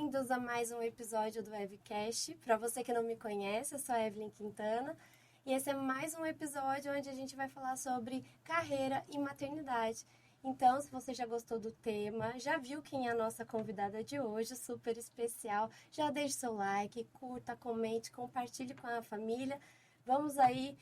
bem-vindos a mais um episódio do Evcast. Para você que não me conhece, eu sou a Evelyn Quintana e esse é mais um episódio onde a gente vai falar sobre carreira e maternidade. Então, se você já gostou do tema, já viu quem é a nossa convidada de hoje, super especial, já deixe seu like, curta, comente, compartilhe com a família. Vamos aí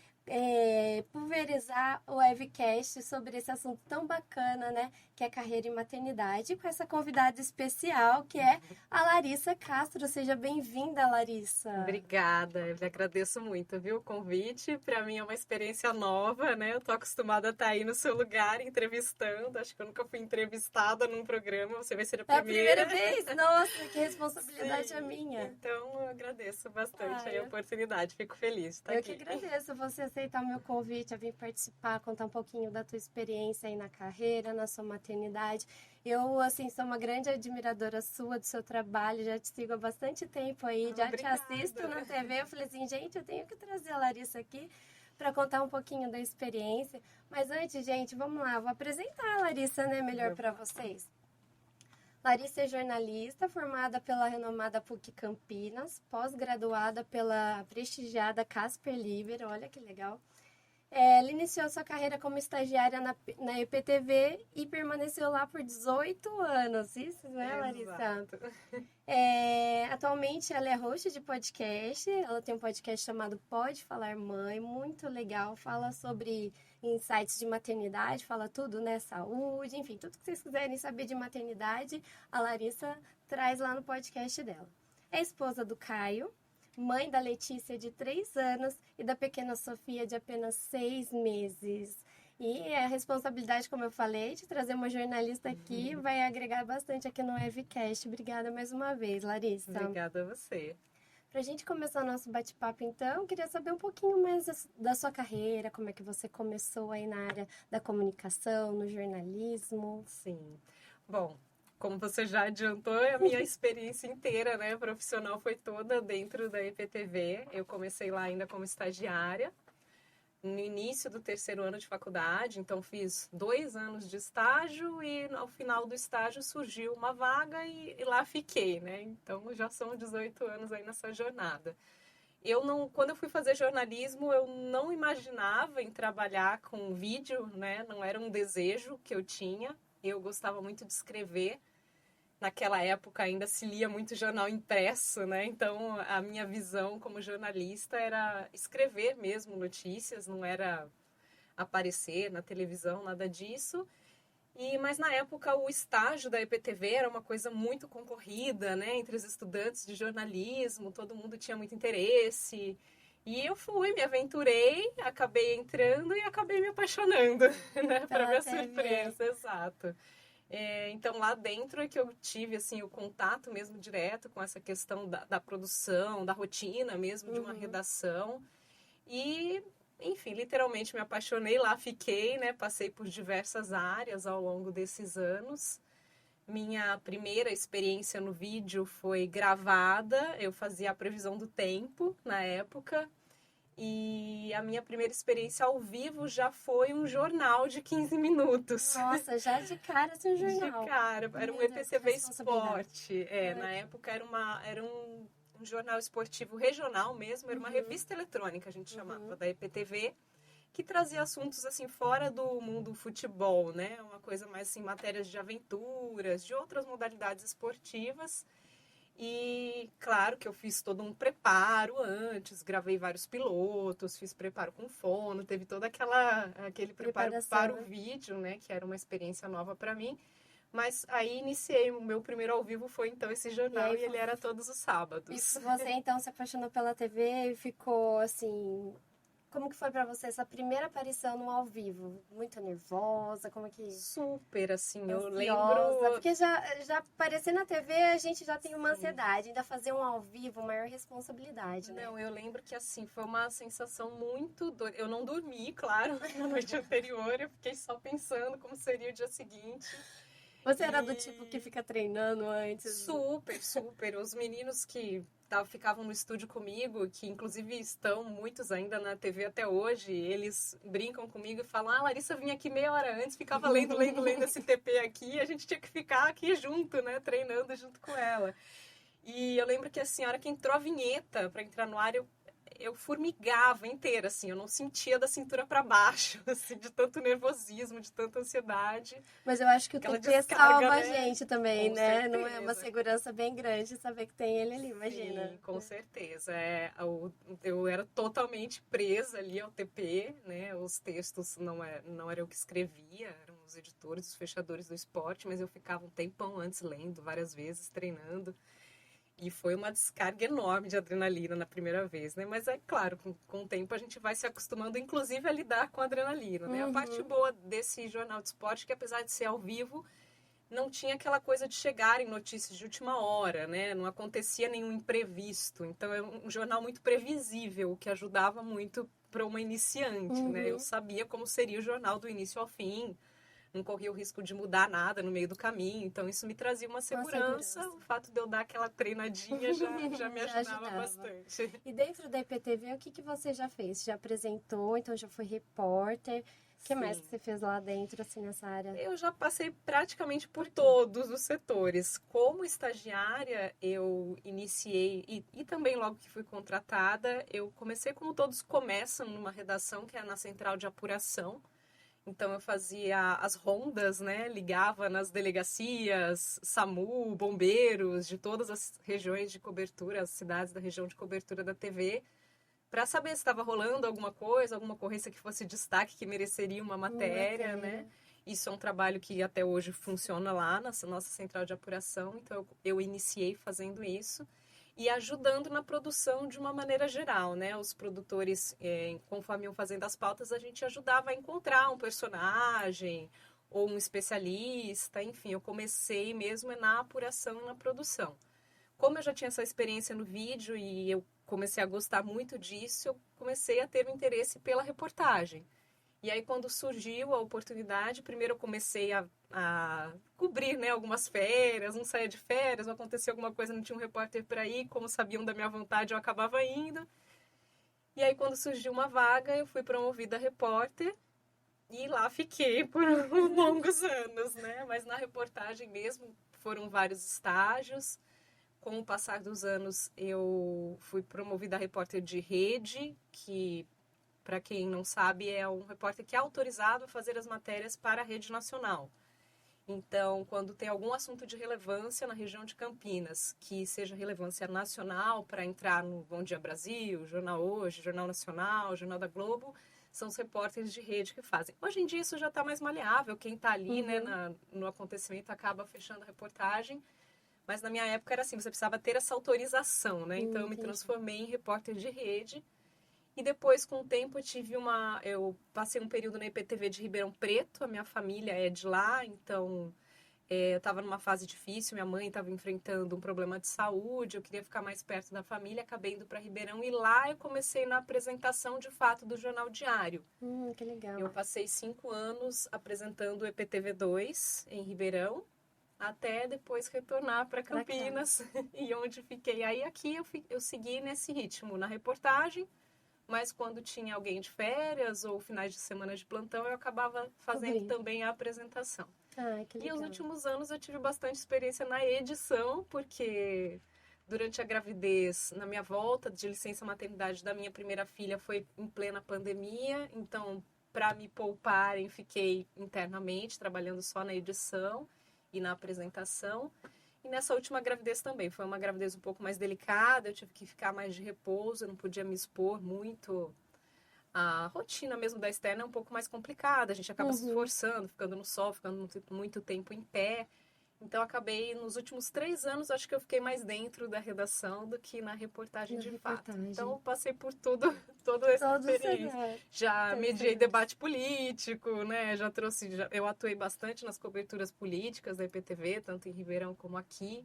pulverizar o Evcast sobre esse assunto tão bacana, né? Que é carreira e maternidade, com essa convidada especial, que é a Larissa Castro. Seja bem-vinda, Larissa. Obrigada, eu agradeço muito, viu, o convite. Para mim é uma experiência nova, né? Eu tô acostumada a estar aí no seu lugar entrevistando. Acho que eu nunca fui entrevistada num programa, você vai ser a primeira. É a primeira vez? Nossa, que responsabilidade a minha. Então, eu agradeço bastante a oportunidade, fico feliz de estar aqui. Eu que agradeço você aceitar o meu convite, a vir participar, contar um pouquinho da tua experiência aí na carreira, na sua maternidade. Eu, assim, sou uma grande admiradora sua, do seu trabalho, já te sigo há bastante tempo aí, já Obrigada. Te assisto na TV. Eu falei assim, gente, eu tenho que trazer a Larissa aqui para contar um pouquinho da experiência. Mas antes, gente, vamos lá, eu vou apresentar a Larissa, né, melhor para vocês. Larissa é jornalista, formada pela renomada PUC Campinas, pós-graduada pela prestigiada Casper Libero, olha que legal. Ela iniciou sua carreira como estagiária na EPTV e permaneceu lá por 18 anos. Isso, né, Larissa? Atualmente ela é host de podcast, ela tem um podcast chamado Pode Falar Mãe, muito legal, fala sobre insights de maternidade, fala tudo, né, saúde, enfim, tudo que vocês quiserem saber de maternidade, a Larissa traz lá no podcast dela. É esposa do Caio, mãe da Letícia de 3 anos e da pequena Sofia de apenas 6 meses. E a responsabilidade, como eu falei, de trazer uma jornalista aqui vai agregar bastante aqui no Evcast. Obrigada mais uma vez, Larissa. Obrigada a você. Para a gente começar o nosso bate-papo, então, eu queria saber um pouquinho mais da sua carreira, como é que você começou aí na área da comunicação, no jornalismo. Sim. Bom, como você já adiantou, a minha experiência inteira, né, profissional foi toda dentro da EPTV. Eu comecei lá ainda como estagiária, no início do 3º ano de faculdade, então fiz 2 anos de estágio e ao final do estágio surgiu uma vaga e lá fiquei, né? Então já são 18 anos aí nessa jornada. Quando eu fui fazer jornalismo, eu não imaginava em trabalhar com vídeo, né? Não era um desejo que eu tinha. Eu gostava muito de escrever. Naquela época ainda se lia muito jornal impresso, né? Então a minha visão como jornalista era escrever mesmo notícias, não era aparecer na televisão, nada disso. Mas na época o estágio da EPTV era uma coisa muito concorrida, né? Entre os estudantes de jornalismo, todo mundo tinha muito interesse. E eu fui, me aventurei, acabei entrando e acabei me apaixonando, né? Para minha surpresa, exato. Então lá dentro é que eu tive assim o contato mesmo direto com essa questão da produção, da rotina mesmo de uma redação e, enfim, literalmente me apaixonei lá, fiquei, né? Passei por diversas áreas ao longo desses anos. Minha primeira experiência no vídeo foi gravada, eu fazia a previsão do tempo na época. E a minha primeira experiência ao vivo já foi um jornal de 15 minutos. Nossa, já de cara assim, um jornal. De cara, era um EPTV Esporte. Na época era um jornal esportivo regional mesmo, era uma revista eletrônica, a gente chamava, da EPTV, que trazia assuntos assim fora do mundo futebol, né? Uma coisa mais assim, matérias de aventuras, de outras modalidades esportivas. E claro que eu fiz todo um preparo antes, gravei vários pilotos, fiz preparo com fono, teve todo aquele preparo para o vídeo, né, que era uma experiência nova para mim. Mas aí iniciei, o meu primeiro ao vivo foi então esse jornal e ele era todos os sábados. E você então se apaixonou pela TV e ficou assim... Como que foi pra você essa primeira aparição no ao vivo? Muito nervosa? Como que... Super, assim, ansiosa, eu lembro... Porque já aparecer na TV a gente já tem uma ansiedade. Ainda fazer um ao vivo, maior responsabilidade, né? Não, eu lembro que assim, foi uma sensação muito doida. Eu não dormi, claro, na noite anterior. Eu fiquei só pensando como seria o dia seguinte. Você era do tipo que fica treinando antes? Super, super. Os meninos que ficavam no estúdio comigo, que inclusive estão muitos ainda na TV até hoje, eles brincam comigo e falam, Larissa vinha aqui meia hora antes, ficava lendo esse TP aqui, e a gente tinha que ficar aqui junto, né, treinando junto com ela. E eu lembro que, assim, a hora que entrou a vinheta para entrar no ar, eu formigava inteira, assim, eu não sentia da cintura para baixo, assim, de tanto nervosismo, de tanta ansiedade. Mas eu acho que o Aquela TP descarga, salva a né? gente também, Com né? Não é uma certeza. segurança bem grande saber que tem ele ali, imagina. Sim, com certeza. Eu era totalmente presa ali ao TP, né? Os textos não era eu que escrevia, eram os editores, os fechadores do esporte, mas eu ficava um tempão antes lendo, várias vezes, treinando. E foi uma descarga enorme de adrenalina na primeira vez, né? Mas é claro, com o tempo a gente vai se acostumando, inclusive, a lidar com a adrenalina, né? A parte Uhum. boa desse jornal de esporte é que, apesar de ser ao vivo, não tinha aquela coisa de chegar em notícias de última hora, né? Não acontecia nenhum imprevisto. Então, é um jornal muito previsível, o que ajudava muito para uma iniciante, né? Eu Uhum. sabia como seria o jornal do início ao fim, não corria o risco de mudar nada no meio do caminho. Então, isso me trazia uma Uma segurança. segurança. O fato de eu dar aquela treinadinha já me Já ajudava ajudava. bastante. E dentro da IPTV, o que que você já fez? Já apresentou, então já foi repórter. O que mais Sim. que você fez lá dentro, assim, nessa área? Eu já passei praticamente por Por tudo. todos os setores. Como estagiária, eu iniciei, e também logo que fui contratada, eu comecei como todos começam numa redação que é na central de apuração. Então eu fazia as rondas, né? Ligava nas delegacias, SAMU, bombeiros de todas as regiões de cobertura, as cidades da região de cobertura da TV, para saber se estava rolando alguma coisa, alguma ocorrência que fosse destaque, que mereceria uma matéria, né? Matéria. Isso é um trabalho que até hoje funciona lá na nossa central de apuração, então eu iniciei fazendo isso e ajudando na produção de uma maneira geral, né? Os produtores, conforme iam fazendo as pautas, a gente ajudava a encontrar um personagem ou um especialista, enfim, eu comecei mesmo na apuração e na produção. Como eu já tinha essa experiência no vídeo e eu comecei a gostar muito disso, eu comecei a ter um interesse pela reportagem. E aí, quando surgiu a oportunidade, primeiro eu comecei a cobrir, né, algumas férias, não saía de férias, não acontecia alguma coisa, não tinha um repórter para ir, como sabiam da minha vontade, eu acabava indo. E aí, quando surgiu uma vaga, eu fui promovida a repórter e lá fiquei por longos anos, né? Mas na reportagem mesmo foram vários estágios. Com o passar dos anos, eu fui promovida a repórter de rede, que, para quem não sabe, é um repórter que é autorizado a fazer as matérias para a rede nacional. Então, quando tem algum assunto de relevância na região de Campinas, que seja relevância nacional para entrar no Bom Dia Brasil, Jornal Hoje, Jornal Nacional, Jornal da Globo, são os repórteres de rede que fazem. Hoje em dia isso já está mais maleável, quem está ali, né, Uhum. no acontecimento acaba fechando a reportagem. Mas na minha época era assim, você precisava ter essa autorização, né? Então eu me Entendi. transformei em repórter de rede. E depois, com o tempo, eu passei um período na IPTV de Ribeirão Preto, a minha família é de lá, então eu estava numa fase difícil, minha mãe estava enfrentando um problema de saúde, eu queria ficar mais perto da família, acabei indo para Ribeirão e lá eu comecei na apresentação de fato do Jornal Diário. Que legal. Eu passei 5 anos apresentando o EPTV2 em Ribeirão, até depois retornar para Pra cá. Campinas e onde fiquei. Aí aqui eu segui nesse ritmo, na reportagem, mas quando tinha alguém de férias ou finais de semana de plantão, eu acabava fazendo Cobrir. também a apresentação. Ai, que E os legal. últimos anos eu tive bastante experiência na edição, porque durante a gravidez, na minha volta de licença maternidade da minha primeira filha, foi em plena pandemia, então para me pouparem, fiquei internamente trabalhando só na edição e na apresentação. E nessa última gravidez também, foi uma gravidez um pouco mais delicada, eu tive que ficar mais de repouso, eu não podia me expor muito. A rotina mesmo da externa é um pouco mais complicada, a gente acaba se Uhum. esforçando, ficando no sol, ficando muito tempo em pé. Então, acabei, nos últimos 3 anos, acho que eu fiquei mais dentro da redação do que na reportagem Na de fato. reportagem. Então, eu passei por tudo, toda essa Todos os experiência. Já mediei setores. debate político, né? Eu atuei bastante nas coberturas políticas da IPTV, tanto em Ribeirão como aqui.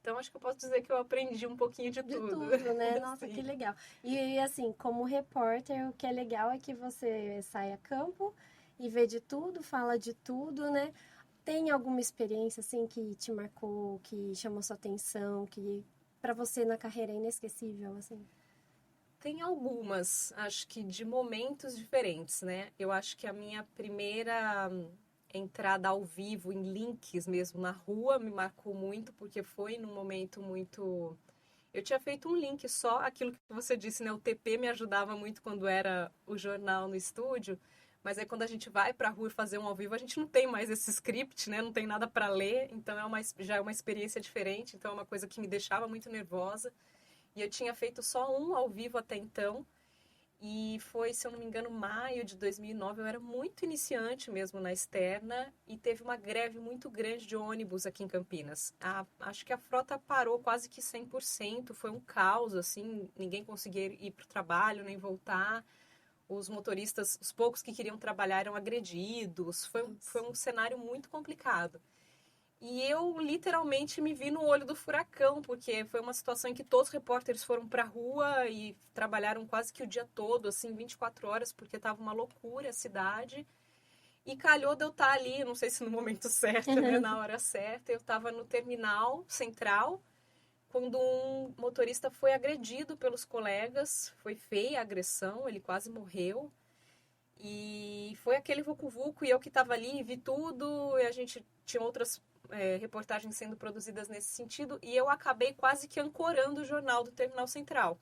Então, acho que eu posso dizer que eu aprendi um pouquinho de De tudo. tudo, né? Nossa, que Sim. legal. E assim, como repórter, o que é legal é que você sai a campo e vê de tudo, fala de tudo, né? Tem alguma experiência assim que te marcou, que chamou sua atenção, que pra você na carreira é inesquecível, assim? Tem algumas, acho que de momentos diferentes, né? Eu acho que a minha primeira entrada ao vivo em links mesmo na rua me marcou muito, porque foi num momento muito... Eu tinha feito um link só, aquilo que você disse, né? O TP me ajudava muito quando era o jornal no estúdio, mas aí quando a gente vai para a rua fazer um ao vivo, a gente não tem mais esse script, né? Não tem nada para ler, então já é uma experiência diferente, então é uma coisa que me deixava muito nervosa. E eu tinha feito só um ao vivo até então, e foi, se eu não me engano, maio de 2009. Eu era muito iniciante mesmo na externa e teve uma greve muito grande de ônibus aqui em Campinas. Acho que a frota parou quase que 100%, foi um caos, assim, ninguém conseguia ir para o trabalho nem voltar. Os motoristas, os poucos que queriam trabalhar eram agredidos. Foi um cenário muito complicado. E eu literalmente me vi no olho do furacão, porque foi uma situação em que todos os repórteres foram para a rua e trabalharam quase que o dia todo, assim, 24 horas, porque estava uma loucura a cidade. E calhou de eu estar ali, não sei se no momento certo, né, na hora certa, eu estava no terminal central, quando um motorista foi agredido pelos colegas, foi feia a agressão, ele quase morreu. E foi aquele vucu-vucu, e eu que estava ali, vi tudo, e a gente tinha outras reportagens sendo produzidas nesse sentido, e eu acabei quase que ancorando o jornal do Terminal Central.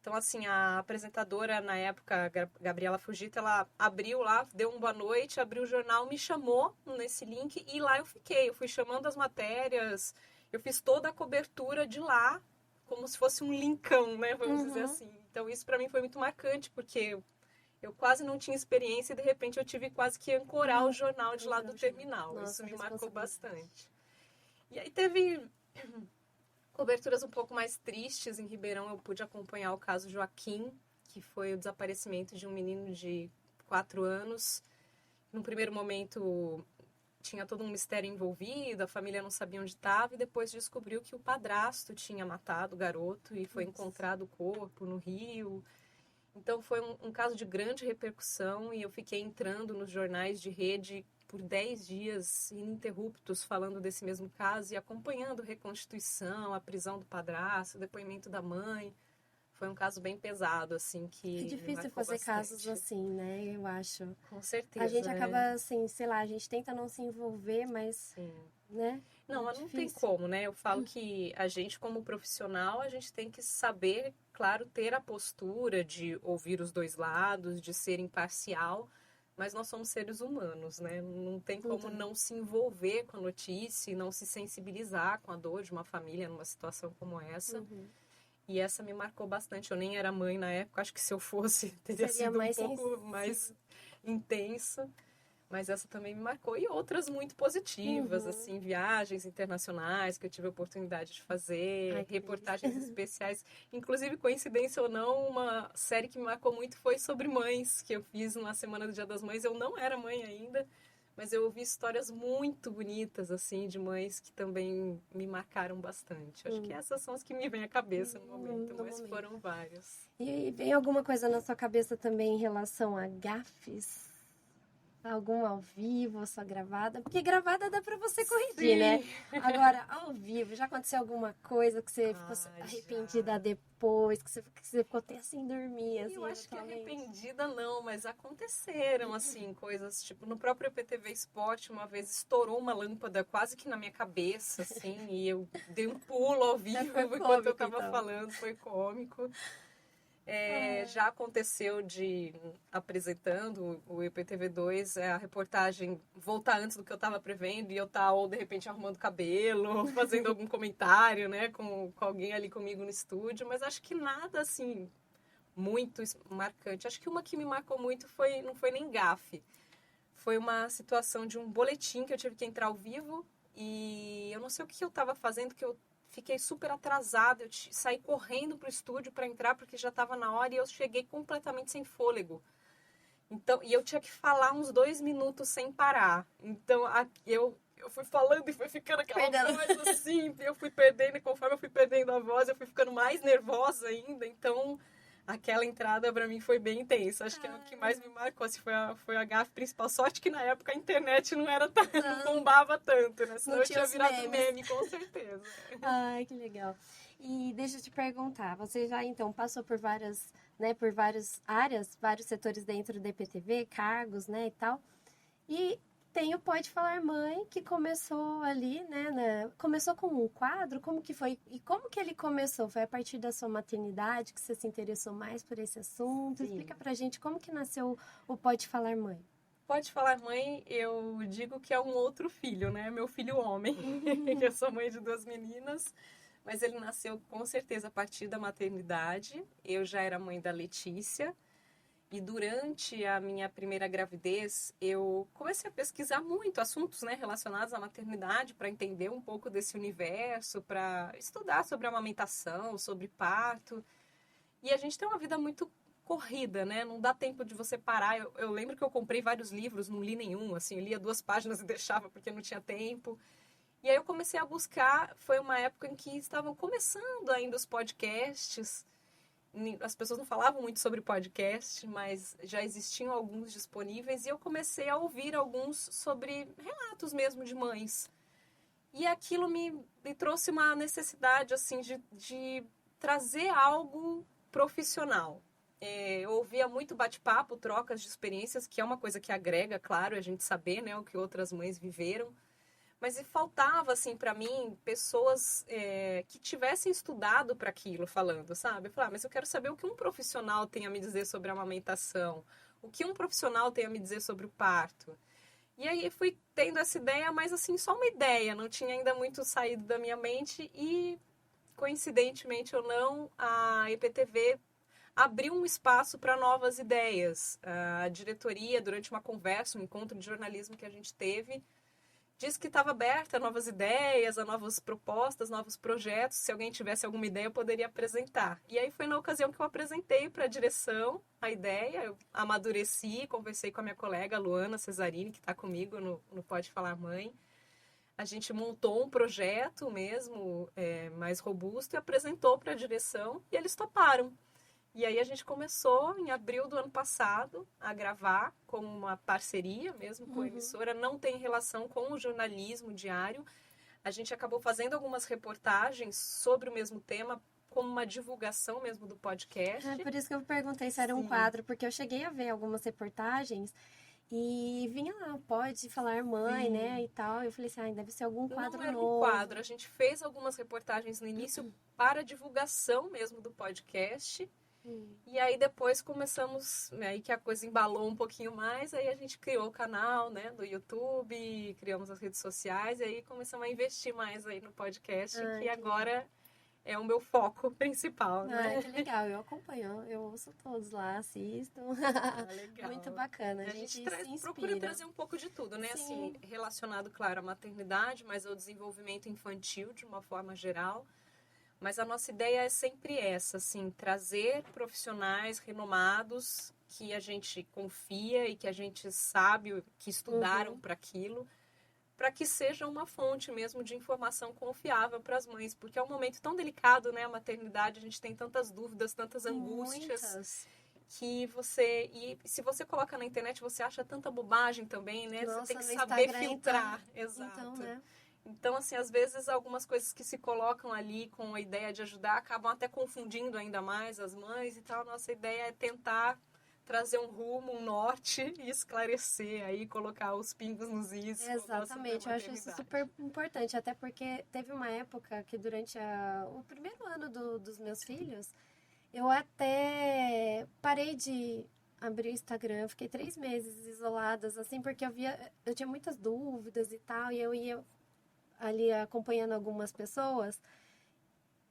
Então, assim, a apresentadora, na época, Gabriela Fugita, ela abriu lá, deu uma boa noite, abriu o jornal, me chamou nesse link, e lá eu fiquei. Eu fui chamando as matérias, eu fiz toda a cobertura de lá, como se fosse um linkão, né, vamos dizer assim. Então, isso para mim foi muito marcante, porque eu quase não tinha experiência e, de repente, eu tive quase que ancorar o jornal de lá do terminal. Nossa, isso me marcou bastante. E aí teve coberturas um pouco mais tristes. Em Ribeirão, eu pude acompanhar o caso Joaquim, que foi o desaparecimento de um menino de 4 anos. No primeiro momento, tinha todo um mistério envolvido, a família não sabia onde estava, e depois descobriu que o padrasto tinha matado o garoto e foi encontrado o corpo no rio. Então, foi um caso de grande repercussão, e eu fiquei entrando nos jornais de rede por 10 dias ininterruptos falando desse mesmo caso e acompanhando a reconstituição, a prisão do padrasto, o depoimento da mãe. Foi um caso bem pesado, assim, que É difícil fazer bastante. Casos assim, né? Eu acho. Com certeza. A gente acaba, assim, sei lá, a gente tenta não se envolver, mas, Sim. né? Não, mas não tem como, né? Eu falo que a gente, como profissional, a gente tem que saber, claro, ter a postura de ouvir os dois lados, de ser imparcial, mas nós somos seres humanos, né? Não tem como não se envolver com a notícia e não se sensibilizar com a dor de uma família numa situação como essa. E essa me marcou bastante. Eu nem era mãe na época, acho que se eu fosse, teria sido um pouco mais intenso. Mas essa também me marcou. E outras muito positivas, assim, viagens internacionais que eu tive a oportunidade de fazer, reportagens especiais. Inclusive, coincidência ou não, uma série que me marcou muito foi sobre mães, que eu fiz na Semana do Dia das Mães. Eu não era mãe ainda, mas eu ouvi histórias muito bonitas, assim, de mães que também me marcaram bastante. Acho que essas são as que me vêm à cabeça no momento, mas foram várias. E vem alguma coisa na sua cabeça também em relação a gafes? Alguma ao vivo, só gravada? Porque gravada dá pra você corrigir, né? Agora, ao vivo, já aconteceu alguma coisa que você ficou arrependida depois, que você ficou até sem dormir, assim, eu acho que arrependida não, mas aconteceram, assim, coisas, tipo, no próprio EPTV Esporte, uma vez estourou uma lâmpada quase que na minha cabeça, assim, e eu dei um pulo ao vivo enquanto eu tava falando, foi cômico. Já aconteceu de, apresentando o IPTV2, a reportagem voltar antes do que eu estava prevendo e eu estar, ou de repente, arrumando cabelo, fazendo algum comentário, né, com alguém ali comigo no estúdio, mas acho que nada, assim, muito marcante. Acho que uma que me marcou muito não foi nem gafe. Foi uma situação de um boletim que eu tive que entrar ao vivo e eu não sei o que eu estava fazendo, que eu fiquei super atrasada, eu saí correndo pro estúdio para entrar porque já estava na hora e eu cheguei completamente sem fôlego. Então, e eu tinha que falar uns 2 minutos sem parar. Então, eu fui falando e foi ficando aquela voz assim, eu fui perdendo, e conforme eu fui perdendo a voz, eu fui ficando mais nervosa ainda. Então, aquela entrada pra mim foi bem intensa. Acho que é o que mais me marcou, assim, foi a gafe principal. Sorte que na época a internet não era não bombava tanto, né? Senão eu tinha virado meme, com certeza. Ai, que legal. E deixa eu te perguntar, você já então passou por várias áreas, vários setores dentro do IPTV, cargos, né, e tal. E tem o Pode Falar Mãe, que começou ali, começou com um quadro, como que foi? E como que ele começou? Foi a partir da sua maternidade que você se interessou mais por esse assunto? Sim. Explica pra gente como que nasceu o Pode Falar Mãe. Pode Falar Mãe, eu digo que é um outro filho, né? Meu filho homem. Eu sou mãe de 2 meninas, mas ele nasceu com certeza a partir da maternidade. Eu já era mãe da Letícia. E durante a minha primeira gravidez, eu comecei a pesquisar muito assuntos, né, relacionados à maternidade, para entender um pouco desse universo, para estudar sobre amamentação, sobre parto. E a gente tem uma vida muito corrida, né? Não dá tempo de você parar. Eu lembro que eu comprei vários livros, não li nenhum, assim, eu lia 2 páginas e deixava porque não tinha tempo. E aí eu comecei a buscar, foi uma época em que estavam começando ainda os podcasts. As pessoas não falavam muito sobre podcast, mas já existiam alguns disponíveis e eu comecei a ouvir alguns sobre relatos mesmo de mães. E aquilo me trouxe uma necessidade, assim, de trazer algo profissional. Eu ouvia muito bate-papo, trocas de experiências, que é uma coisa que agrega, claro, a gente saber, né, o que outras mães viveram. Mas faltava, assim, para mim, pessoas que tivessem estudado para aquilo, falando, sabe? Eu falava, mas eu quero saber o que um profissional tem a me dizer sobre a amamentação, o que um profissional tem a me dizer sobre o parto. E aí fui tendo essa ideia, mas, assim, só uma ideia, não tinha ainda muito saído da minha mente e, coincidentemente ou não, a EPTV abriu um espaço para novas ideias. A diretoria, durante uma conversa, um encontro de jornalismo que a gente teve, disse que estava aberta a novas ideias, a novas propostas, novos projetos. Se alguém tivesse alguma ideia, eu poderia apresentar. E aí foi na ocasião que eu apresentei para a direção a ideia, eu amadureci, conversei com a minha colega Luana Cesarini, que está comigo no Pode Falar Mãe. A gente montou um projeto mesmo, mais robusto, e apresentou para a direção, e eles toparam. E aí a gente começou, em abril do ano passado, a gravar como uma parceria mesmo com a emissora. Não tem relação com o jornalismo diário. A gente acabou fazendo algumas reportagens sobre o mesmo tema, como uma divulgação mesmo do podcast. É por isso que eu perguntei se era um quadro, porque eu cheguei a ver algumas reportagens e vinha lá, Pode Falar Mãe, né, e tal. Eu falei assim, deve ser algum quadro Não era novo. um quadro. A gente fez algumas reportagens no início para divulgação mesmo do podcast. E aí depois começamos, aí que a coisa embalou um pouquinho mais, aí a gente criou o canal, né, do YouTube, criamos as redes sociais, e aí começamos a investir mais aí no podcast, que agora é o meu foco principal, né? Que legal, eu acompanho, eu ouço todos lá, assisto. Legal. Muito bacana, a gente se inspira. Procura trazer um pouco de tudo, né? Sim. Assim, relacionado, claro, à maternidade, mas ao desenvolvimento infantil de uma forma geral. Mas a nossa ideia é sempre essa, assim, trazer profissionais renomados que a gente confia e que a gente sabe que estudaram para aquilo, para que seja uma fonte mesmo de informação confiável para as mães, porque é um momento tão delicado, né? A maternidade, a gente tem tantas dúvidas, tantas angústias. Muitas. Que e se você coloca na internet, você acha tanta bobagem também, né? Nossa, você tem que no saber Instagram, filtrar. então, Exato. então, né? Então, assim, às vezes algumas coisas que se colocam ali com a ideia de ajudar acabam até confundindo ainda mais as mães e tal. Nossa ideia é tentar trazer um rumo, um norte e esclarecer aí, colocar os pingos nos is. Exatamente, eu acho isso super importante, até porque teve uma época que durante o primeiro ano dos meus filhos, eu até parei de abrir o Instagram, fiquei 3 meses isoladas, assim, porque eu tinha muitas dúvidas e tal, e eu ia ali acompanhando algumas pessoas,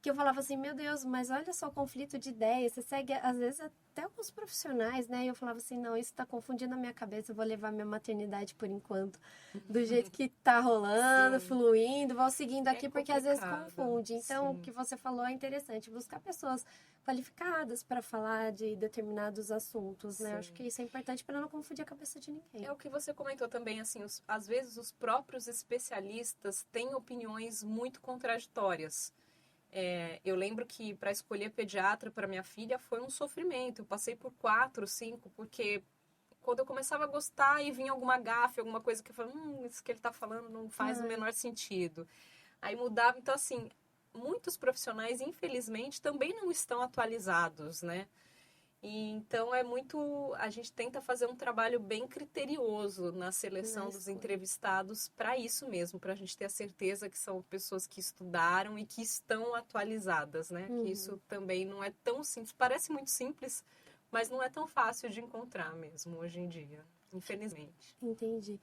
que eu falava assim, meu Deus, mas olha só o conflito de ideias, você segue, às vezes, até alguns profissionais, né? E eu falava assim, não, isso tá confundindo a minha cabeça, eu vou levar minha maternidade por enquanto, do jeito que tá rolando, fluindo, vou seguindo aqui, porque às vezes confunde. Então, o que você falou é interessante, buscar pessoas qualificadas para falar de determinados assuntos, né? Acho que isso é importante para não confundir a cabeça de ninguém. É o que você comentou também, assim, às vezes os próprios especialistas têm opiniões muito contraditórias. Eu lembro que para escolher pediatra para minha filha foi um sofrimento. Eu passei por 4, 5, porque quando eu começava a gostar e vinha alguma gafe, alguma coisa que eu falava, isso que ele está falando não faz o menor sentido. Aí mudava. Então, assim, muitos profissionais, infelizmente, também não estão atualizados, né? E então a gente tenta fazer um trabalho bem criterioso na seleção dos escolha. entrevistados para isso mesmo, para a gente ter a certeza que são pessoas que estudaram e que estão atualizadas, né? Que isso também não é tão simples, parece muito simples, mas não é tão fácil de encontrar mesmo hoje em dia, infelizmente. Entendi.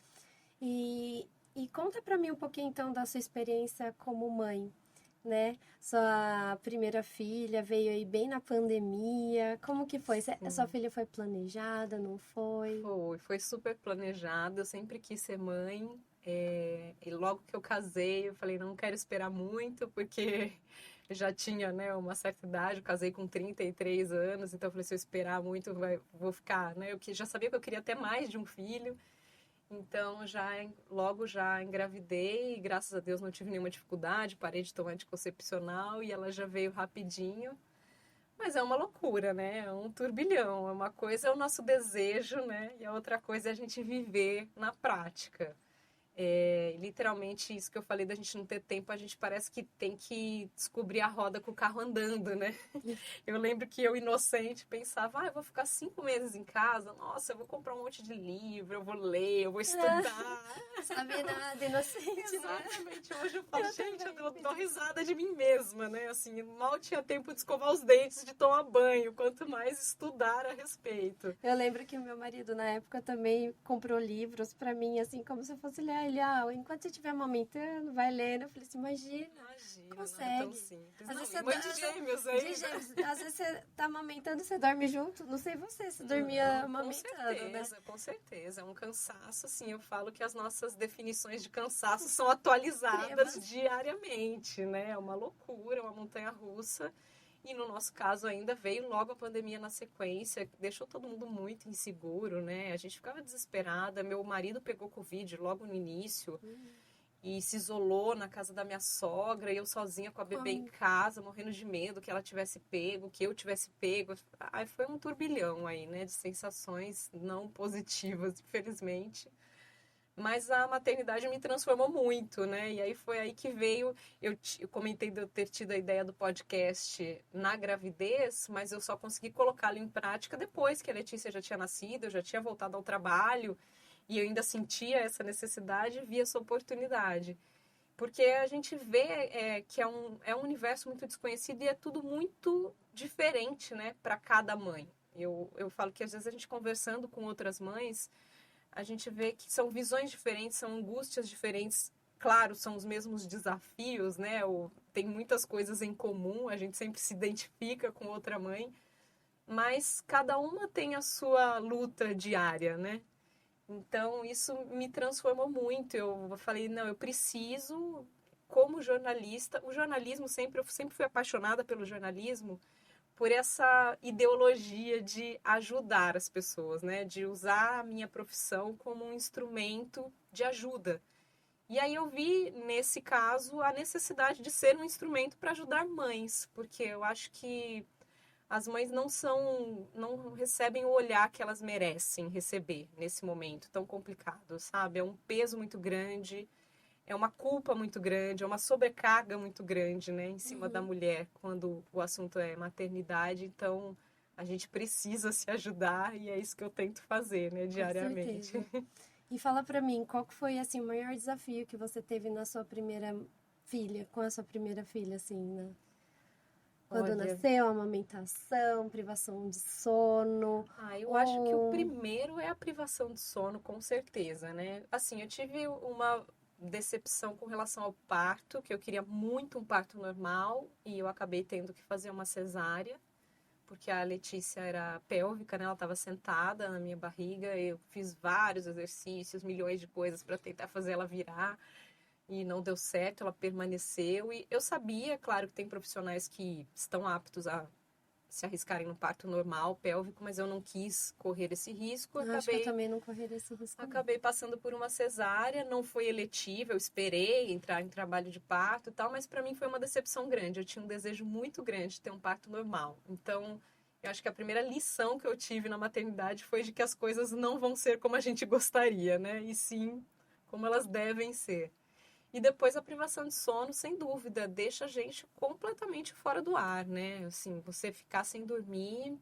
E conta pra mim um pouquinho então da sua experiência como mãe, né? Sua primeira filha veio aí bem na pandemia. Como que foi? A sua filha foi planejada, não foi? Foi super planejado. Eu sempre quis ser mãe. E logo que eu casei, eu falei, não quero esperar muito, porque eu já tinha, né, uma certa idade. Eu casei com 33 anos, então eu falei, se eu esperar muito, vou ficar, né? Eu já sabia que eu queria ter mais de um filho. Então, logo já engravidei e graças a Deus não tive nenhuma dificuldade, parei de tomar anticoncepcional e ela já veio rapidinho. Mas é uma loucura, né? É um turbilhão. Uma coisa é o nosso desejo, né? E a outra coisa é a gente viver na prática. Literalmente isso que eu falei da gente não ter tempo, a gente parece que tem que descobrir a roda com o carro andando, né? Eu lembro que eu, inocente, pensava, eu vou ficar 5 meses em casa, nossa, eu vou comprar um monte de livro, eu vou ler, eu vou estudar. Sabe nada, inocente, né? Exatamente. Hoje eu falo, gente, também eu dou fiz isso. risada de mim mesma, né? Assim, mal tinha tempo de escovar os dentes, de tomar banho, quanto mais estudar a respeito. Eu lembro que o meu marido, na época, também comprou livros pra mim, assim, como se eu fosse ler. Ele, enquanto você estiver amamentando, vai lendo. Eu falei assim, imagina, Imagina, não é tão consegue. simples. Às Não, vezes e mãe de gêmeos aí. de gêmeos, às vezes você tá amamentando, você dorme junto. Não sei você, se dormia Não, amamentando, né? com certeza. É um cansaço, assim, eu falo que as nossas definições de cansaço são atualizadas Extremas. diariamente, né? É uma loucura, uma montanha-russa. E no nosso caso ainda veio logo a pandemia na sequência, que deixou todo mundo muito inseguro, né? A gente ficava desesperada. Meu marido pegou Covid logo no início e se isolou na casa da minha sogra, e eu sozinha com a bebê em casa, morrendo de medo que ela tivesse pego, que eu tivesse pego. Aí foi um turbilhão aí, né, de sensações não positivas, infelizmente. Mas a maternidade me transformou muito, né? E aí foi aí que veio. Eu comentei de eu ter tido a ideia do podcast na gravidez, mas eu só consegui colocá-lo em prática depois que a Letícia já tinha nascido, eu já tinha voltado ao trabalho e eu ainda sentia essa necessidade e via essa oportunidade. Porque a gente vê que é um universo muito desconhecido e é tudo muito diferente, né, para cada mãe. Eu falo que às vezes a gente conversando com outras mães a gente vê que são visões diferentes, são angústias diferentes. Claro, são os mesmos desafios, né? Tem muitas coisas em comum, a gente sempre se identifica com outra mãe, mas cada uma tem a sua luta diária, né? Então, isso me transformou muito. Eu falei, não, eu preciso, como jornalista, eu sempre fui apaixonada pelo jornalismo, por essa ideologia de ajudar as pessoas, né? De usar a minha profissão como um instrumento de ajuda. E aí eu vi, nesse caso, a necessidade de ser um instrumento para ajudar mães, porque eu acho que as mães não recebem o olhar que elas merecem receber nesse momento tão complicado, sabe? É um peso muito grande, é uma culpa muito grande, é uma sobrecarga muito grande, né, em cima da mulher quando o assunto é maternidade. Então, a gente precisa se ajudar e é isso que eu tento fazer, né, Com diariamente. certeza. E fala pra mim, qual que foi, assim, o maior desafio que você teve na sua primeira filha, com a sua primeira filha, assim, né? Quando Olha, nasceu, amamentação, privação de sono, eu acho que o ou... primeiro é a privação de sono, com certeza, né? Assim, eu tive uma decepção com relação ao parto, que eu queria muito um parto normal e eu acabei tendo que fazer uma cesárea. Porque a Letícia era pélvica, né? Ela estava sentada na minha barriga. Eu fiz vários exercícios, milhões de coisas para tentar fazer ela virar e não deu certo. Ela permaneceu e eu sabia, claro, que tem profissionais que estão aptos a se arriscarem no parto normal, pélvico, mas eu não quis correr esse risco. Eu acho que eu também não correria esse risco, não. Acabei passando por uma cesárea, não foi eletiva, eu esperei entrar em trabalho de parto e tal, mas para mim foi uma decepção grande. Eu tinha um desejo muito grande de ter um parto normal. Então, eu acho que a primeira lição que eu tive na maternidade foi de que as coisas não vão ser como a gente gostaria, né? E sim como elas devem ser. E depois a privação de sono, sem dúvida, deixa a gente completamente fora do ar, né? Assim, você ficar sem dormir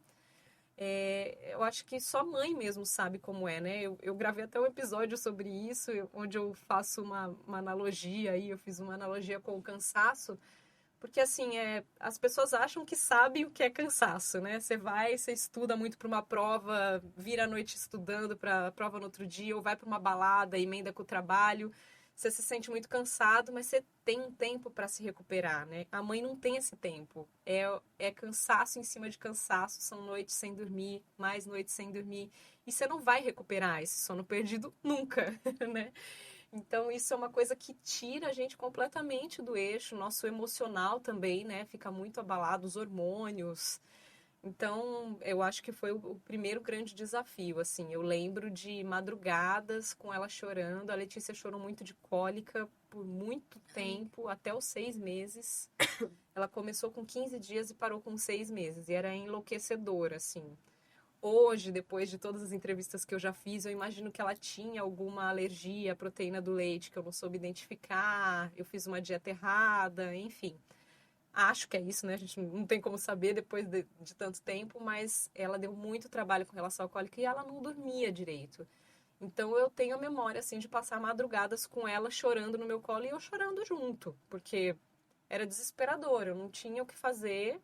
Eu acho que só mãe mesmo sabe como é, né? Eu gravei até um episódio sobre isso, onde eu faço uma analogia aí, eu fiz uma analogia com o cansaço, porque assim, as pessoas acham que sabem o que é cansaço, né? Você vai, você estuda muito para uma prova, vira a noite estudando para a prova no outro dia, ou vai para uma balada, emenda com o trabalho. Você se sente muito cansado, mas você tem um tempo para se recuperar, né? A mãe não tem esse tempo. É cansaço em cima de cansaço, são noites sem dormir, mais noites sem dormir. E você não vai recuperar esse sono perdido nunca, né? Então, isso é uma coisa que tira a gente completamente do eixo, nosso emocional também, né? Fica muito abalado, os hormônios. Então, eu acho que foi o primeiro grande desafio, assim. Eu lembro de madrugadas com ela chorando. A Letícia chorou muito de cólica por muito tempo, até os 6 meses. Ela começou com 15 dias e parou com 6 meses. E era enlouquecedor, assim. Hoje, depois de todas as entrevistas que eu já fiz, eu imagino que ela tinha alguma alergia à proteína do leite que eu não soube identificar. Eu fiz uma dieta errada, enfim. Acho que é isso, né? A gente não tem como saber depois de tanto tempo, mas ela deu muito trabalho com relação à cólica e ela não dormia direito. Então eu tenho a memória, assim, de passar madrugadas com ela chorando no meu colo e eu chorando junto, porque era desesperador, eu não tinha o que fazer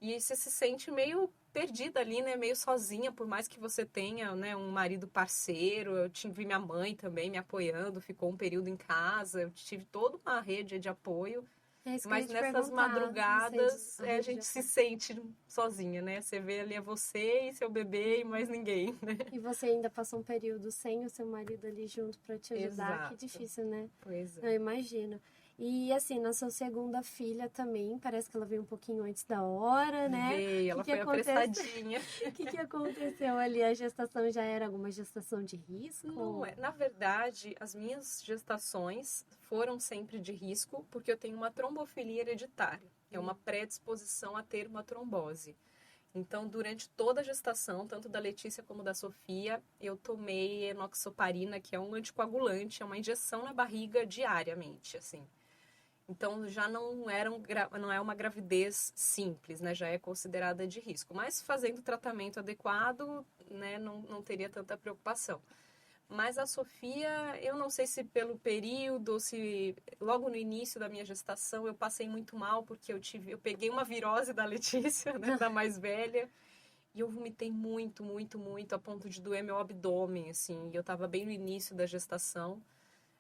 e você se sente meio perdida ali, né? Meio sozinha, por mais que você tenha, né, um marido parceiro. Eu tive minha mãe também me apoiando, ficou um período em casa, eu tive toda uma rede de apoio. É isso que eu ia Mas te nessas perguntar. madrugadas A a rede de gente se apoio. sente sozinha, né? Você vê ali é você e seu bebê e mais ninguém, né? E você ainda passou um período sem o seu marido ali junto para te ajudar, que Exato. difícil, né? Pois Eu é. imagino. E assim, na sua segunda filha também, parece que ela veio um pouquinho antes da hora, né? Veio, O que ela que foi aconteceu? apressadinha. O que que aconteceu ali? A gestação já era alguma gestação de Não risco? é. Na verdade, as minhas gestações foram sempre de risco, porque eu tenho uma trombofilia hereditária. É uma predisposição a ter uma trombose. Então, durante toda a gestação, tanto da Letícia como da Sofia, eu tomei enoxaparina, que é um anticoagulante, é uma injeção na barriga diariamente, assim. Então, já não é uma gravidez simples, né? Já é considerada de risco. Mas fazendo o tratamento adequado, né, não teria tanta preocupação. Mas a Sofia, eu não sei se pelo período, ou se logo no início da minha gestação eu passei muito mal, porque eu peguei uma virose da Letícia, né, da mais velha, e eu vomitei muito, muito, muito, a ponto de doer meu abdômen, assim. E eu estava bem no início da gestação.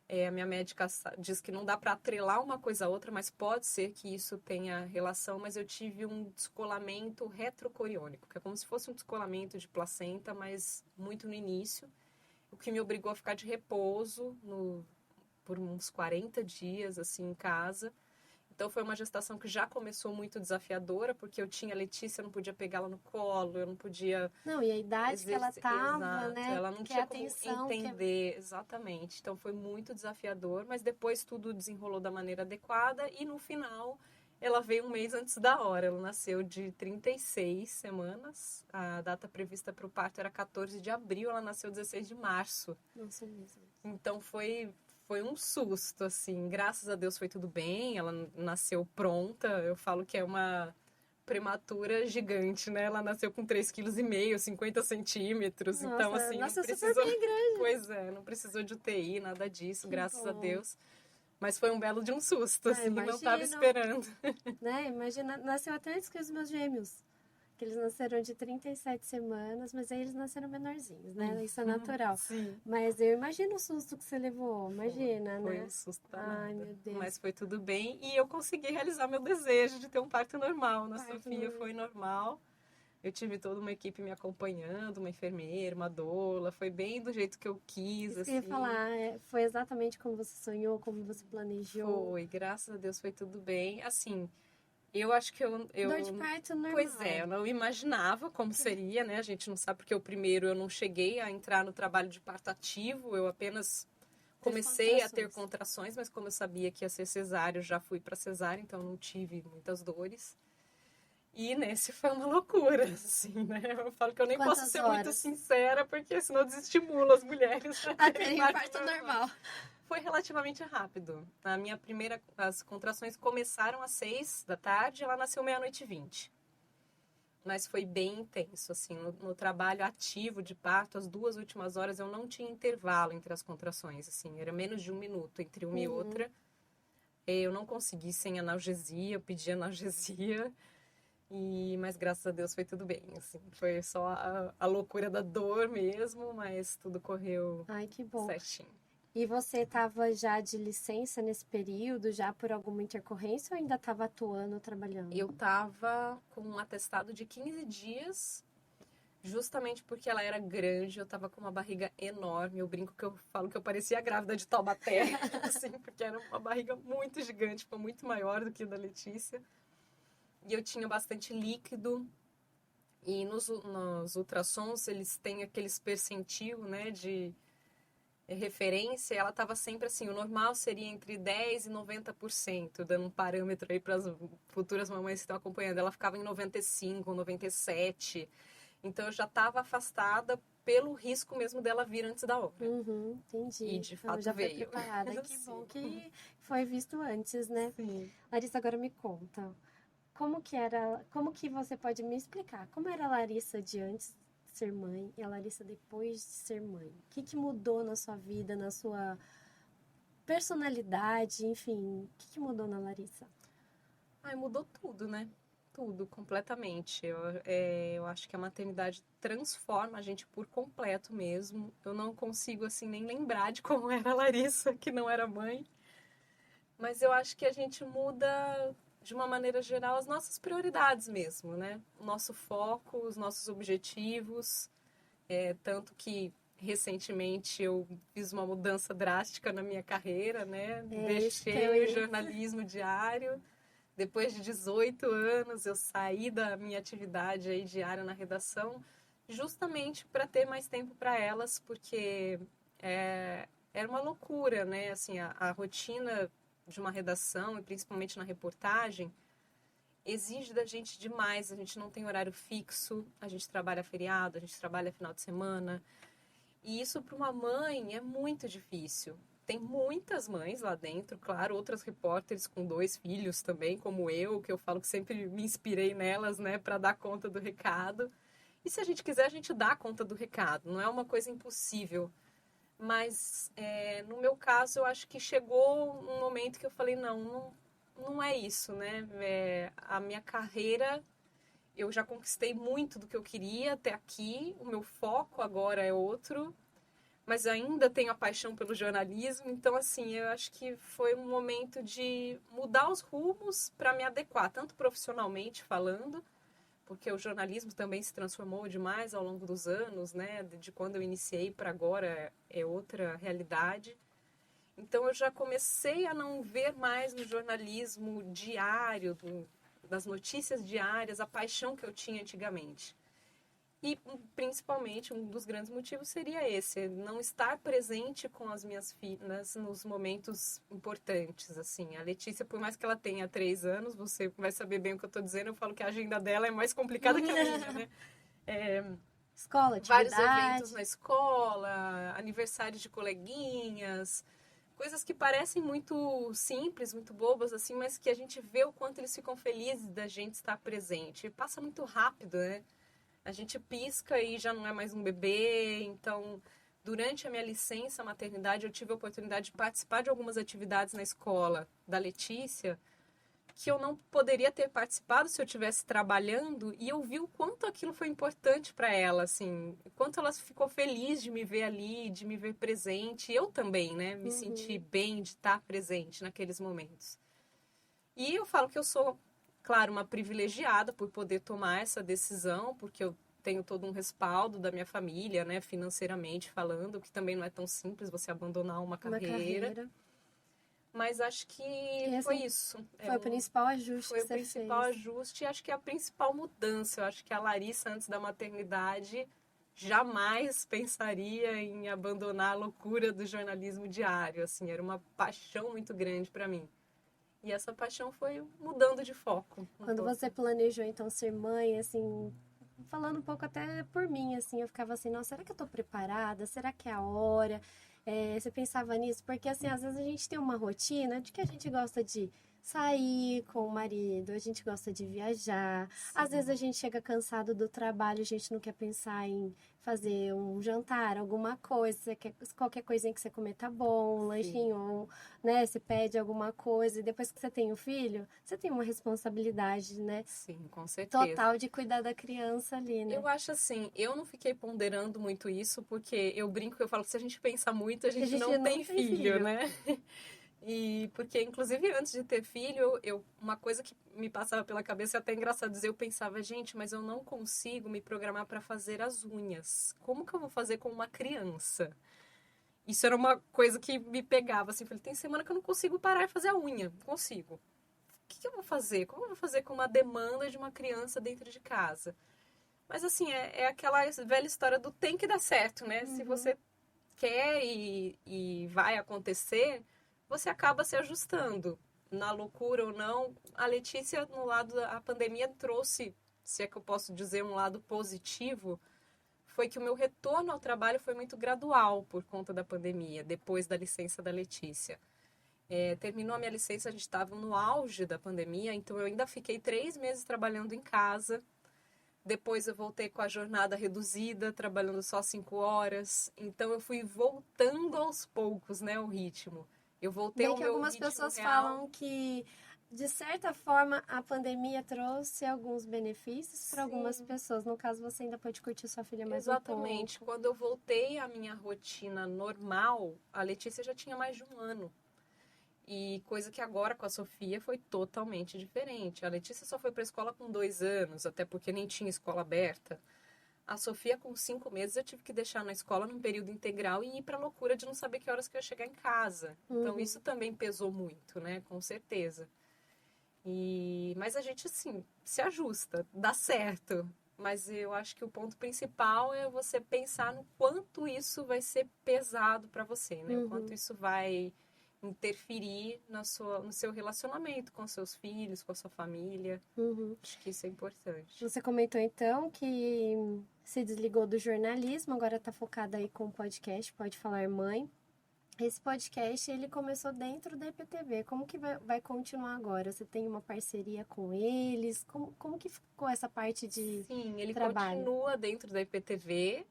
A minha médica diz que não dá para atrelar uma coisa a outra, mas pode ser que isso tenha relação. Mas eu tive um descolamento retrocoriônico, que é como se fosse um descolamento de placenta, mas muito no início, o que me obrigou a ficar de repouso por uns 40 dias, assim, em casa. Então, foi uma gestação que já começou muito desafiadora, porque eu tinha a Letícia, eu não podia pegá-la no colo, eu não podia Não, e a idade que ela exercer. tava, Exato, né? ela não Que é a tinha como atenção, que é... entender exatamente. Então, foi muito desafiador, mas depois tudo desenrolou da maneira adequada e no final ela veio um mês antes da hora. Ela nasceu de 36 semanas. A data prevista para o parto era 14 de abril, ela nasceu 16 de março. Nossa, mesmo. Então foi um susto, assim. Graças a Deus foi tudo bem, ela nasceu pronta. Eu falo que é uma prematura gigante, né? Ela nasceu com 3,5 kg, 50 centímetros. Então, Nossa, assim, não nossa, super precisou. bem grande. Pois é, não precisou de UTI, nada disso, Que graças a bom. Deus. Mas foi um belo de um susto, Ah, assim, não estava imagino, esperando. né? Imagina, nasceu até antes que os meus gêmeos. Que eles nasceram de 37 semanas, mas aí eles nasceram menorzinhos, né? Isso é natural. Sim. Mas eu imagino o susto que você levou, imagina, Foi né? um susto Ai, danado. meu Deus. Mas foi tudo bem e eu consegui realizar meu desejo de ter um parto normal. Na Parto Sofia normal. foi normal. Eu tive toda uma equipe me acompanhando, uma enfermeira, uma doula. Foi bem do jeito que eu quis, Isso que eu ia assim. falar, foi exatamente como você sonhou, como você planejou. Foi, graças a Deus foi tudo bem. Assim, eu acho que Dor de parto normal. Pois é, eu não imaginava como seria, né? A gente não sabe porque o primeiro eu não cheguei a entrar no trabalho de parto ativo, eu apenas comecei a ter contrações, mas como eu sabia que ia ser cesárea, eu já fui para cesárea, então não tive muitas dores. E nesse foi uma loucura, assim, né? Eu falo que eu nem Quantas posso ser horas? muito sincera, porque senão desestimula as mulheres A terem parto normal. Foi relativamente rápido. As contrações começaram às 6 da tarde, ela nasceu meia-noite e 20. mas foi bem intenso, assim, no trabalho ativo de parto, as 2 últimas horas eu não tinha intervalo entre as contrações, assim, era menos de 1 minuto entre uma e outra. Eu não consegui sem analgesia, eu pedi analgesia, mas graças a Deus foi tudo bem, assim, foi só a loucura da dor mesmo, mas tudo correu Ai, que bom. certinho. E você estava já de licença nesse período, já por alguma intercorrência ou ainda estava atuando, trabalhando? Eu tava com um atestado de 15 dias, justamente porque ela era grande, eu tava com uma barriga enorme. Eu brinco que eu falo que eu parecia grávida de Taubaté, assim, porque era uma barriga muito gigante, tipo, muito maior do que a da Letícia. E eu tinha bastante líquido. E nos ultrassons, eles têm aqueles percentil, né, de referência. Ela estava sempre assim, o normal seria entre 10% e 90%, dando um parâmetro aí para as futuras mamães que estão acompanhando. Ela ficava em 95%, 97%. Então, eu já estava afastada pelo risco mesmo dela vir antes da hora. Entendi. E, de Então, fato, já foi veio. preparada. Que bom que foi visto antes, né? Sim. Larissa, agora me conta. Como que você pode me explicar? Como era a Larissa de antes de ser mãe e a Larissa depois de ser mãe? O que mudou na sua vida, na sua personalidade, enfim? O que mudou na Larissa? Ai, mudou tudo, né? Tudo, completamente. Eu acho que a maternidade transforma a gente por completo mesmo. Eu não consigo, assim, nem lembrar de como era a Larissa, que não era mãe. Mas eu acho que a gente muda, de uma maneira geral, as nossas prioridades mesmo, né? O nosso foco, os nossos objetivos. Tanto que, recentemente, eu fiz uma mudança drástica na minha carreira, né? Deixei o jornalismo diário. Depois de 18 anos, eu saí da minha atividade aí diária na redação, justamente para ter mais tempo para elas, porque era uma loucura, né? Assim, a rotina de uma redação, e principalmente na reportagem, exige da gente demais. A gente não tem horário fixo, a gente trabalha feriado, a gente trabalha final de semana. E isso para uma mãe é muito difícil. Tem muitas mães lá dentro, claro, outras repórteres com 2 filhos também, como eu, que eu falo que sempre me inspirei nelas, né, para dar conta do recado. E se a gente quiser, a gente dá conta do recado, não é uma coisa impossível. Mas no meu caso, eu acho que chegou um momento que eu falei, não é isso, né? A minha carreira, eu já conquistei muito do que eu queria até aqui, o meu foco agora é outro, mas ainda tenho a paixão pelo jornalismo, então assim, eu acho que foi um momento de mudar os rumos para me adequar, tanto profissionalmente falando, porque o jornalismo também se transformou demais ao longo dos anos, né? De quando eu iniciei para agora é outra realidade. Então eu já comecei a não ver mais no jornalismo diário, das notícias diárias, a paixão que eu tinha antigamente. E, principalmente, um dos grandes motivos seria esse, não estar presente com as minhas filhas nos momentos importantes, assim. A Letícia, por mais que ela tenha 3 anos, você vai saber bem o que eu estou dizendo, eu falo que a agenda dela é mais complicada que a minha, né? Escola, Vários atividade. eventos na escola, aniversário de coleguinhas, coisas que parecem muito simples, muito bobas, assim, mas que a gente vê o quanto eles ficam felizes da gente estar presente. E passa muito rápido, né? A gente pisca e já não é mais um bebê. Então, durante a minha licença maternidade, eu tive a oportunidade de participar de algumas atividades na escola da Letícia, que eu não poderia ter participado se eu estivesse trabalhando, e eu vi o quanto aquilo foi importante para ela, assim, o quanto ela ficou feliz de me ver ali, de me ver presente. Eu também, né? Me senti bem de estar presente naqueles momentos. E eu falo que eu sou, claro, uma privilegiada por poder tomar essa decisão, porque eu tenho todo um respaldo da minha família, né, financeiramente falando, que também não é tão simples você abandonar uma carreira. Mas acho que foi isso. Foi o principal ajuste Foi que o você principal fez. ajuste e acho que é a principal mudança. Eu acho que a Larissa, antes da maternidade, jamais pensaria em abandonar a loucura do jornalismo diário. Assim, era uma paixão muito grande para mim. E essa paixão foi mudando de foco. Quando você planejou, então, ser mãe, assim, falando um pouco até por mim, assim, eu ficava assim, nossa, será que eu tô preparada? Será que é a hora? Você pensava nisso? Porque, assim, às vezes a gente tem uma rotina de que a gente gosta de sair com o marido, a gente gosta de viajar. Às vezes a gente chega cansado do trabalho, a gente não quer pensar em fazer um jantar, alguma coisa, qualquer coisinha que você comer tá bom, um Sim, lanchinho, né? Você pede alguma coisa e depois que você tem o filho, você tem uma responsabilidade, né? sim, com certeza. Total de cuidar da criança ali, né? Eu acho assim, eu não fiquei ponderando muito isso, porque eu brinco que eu falo que se a gente pensa muito, a A gente gente não não tem tem filho, filho. né? E porque, inclusive, antes de ter filho, uma coisa que me passava pela cabeça, é até engraçado dizer, eu pensava, gente, mas eu não consigo me programar para fazer as unhas. Como que eu vou fazer com uma criança? Isso era uma coisa que me pegava, assim, falei, tem semana que eu não consigo parar e fazer a unha, não consigo. O que eu vou fazer? Como eu vou fazer com uma demanda de uma criança dentro de casa? Mas, assim, é aquela velha história do tem que dar certo, né? Se Uhum, você quer e vai acontecer, você acaba se ajustando. Na loucura ou não, a Letícia, no lado da pandemia, trouxe, se é que eu posso dizer, um lado positivo, foi que o meu retorno ao trabalho foi muito gradual por conta da pandemia, depois da licença da Letícia. Terminou a minha licença, a gente estava no auge da pandemia, então eu ainda fiquei 3 meses trabalhando em casa. Depois eu voltei com a jornada reduzida, trabalhando só 5 horas. Então eu fui voltando aos poucos, né, o ritmo. Eu voltei bem ao que meu algumas ritmo pessoas real. falam que, de certa forma, a pandemia trouxe alguns benefícios para algumas Sim, pessoas. No caso, você ainda pode curtir sua filha mais um exatamente. pouco. Quando eu voltei à minha rotina normal, a Letícia já tinha mais de um ano. E coisa que agora com a Sofia foi totalmente diferente. A Letícia só foi para a escola com 2 anos, até porque nem tinha escola aberta. A Sofia, com 5 meses, eu tive que deixar na escola num período integral e ir para a loucura de não saber que horas que eu ia chegar em casa. Então, Uhum, isso também pesou muito, né? Com certeza. Mas a gente, assim, se ajusta, dá certo. Mas eu acho que o ponto principal é você pensar no quanto isso vai ser pesado para você, né? O quanto uhum, isso vai interferir no seu relacionamento com seus filhos, com a sua família. uhum. Acho que isso é importante. Você comentou então que se desligou do jornalismo, agora está focada aí com o podcast, Pode Falar Mãe. Esse podcast, ele começou dentro da IPTV. Como que vai continuar agora? Você tem uma parceria com eles? Como que ficou essa parte de Sim, ele trabalho? continua dentro da IPTV.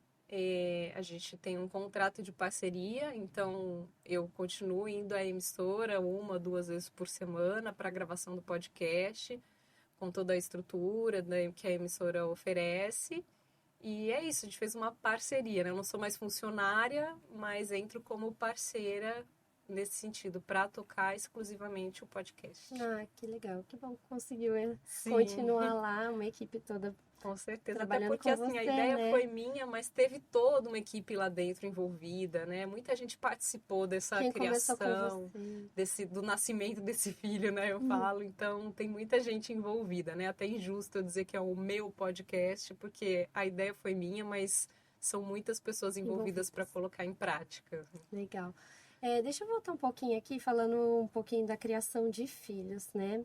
A gente tem um contrato de parceria, então eu continuo indo à emissora 1, 2 vezes por semana para a gravação do podcast, com toda a estrutura, né, que a emissora oferece. E é isso, a gente fez uma parceria, né? Eu não sou mais funcionária, mas entro como parceira nesse sentido, para tocar exclusivamente o podcast. Ah, que legal. Que bom que conseguiu Sim. continuar lá, uma equipe toda Com certeza, até trabalhando porque com assim, a você, ideia né? foi minha, mas teve toda uma equipe lá dentro envolvida, né? Muita gente participou dessa Quem começou com criação, você. do nascimento desse filho, né? Eu Uhum, falo, então tem muita gente envolvida, né? Até injusto eu dizer que é o meu podcast, porque a ideia foi minha, mas são muitas pessoas envolvidas para envolvidas. colocar em prática. Legal. Deixa eu voltar um pouquinho aqui, falando um pouquinho da criação de filhos, né?